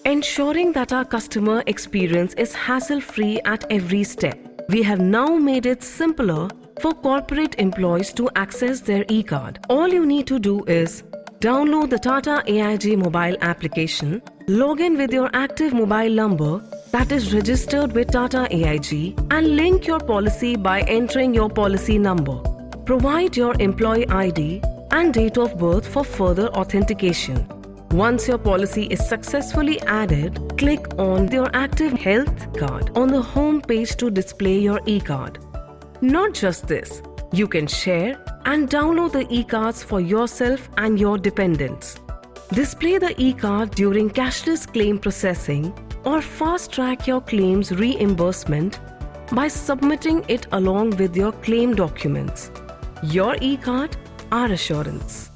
ensuring that our customer experience is hassle-free at every step. We have now made it simpler for corporate employees to access their e-card. All you need to do is download the TATA AIG mobile application, log in with your active mobile number that is registered with TATA AIG, and link your policy by entering your policy number. Provide your employee ID and date of birth for further authentication. Once your policy is successfully added, click on your active health card on the home page to display your e-card. Not just this, you can share and download the e-cards for yourself and your dependents. Display the e-card during cashless claim processing or fast-track your claim's reimbursement by submitting it along with your claim documents. Your e-card, our assurance.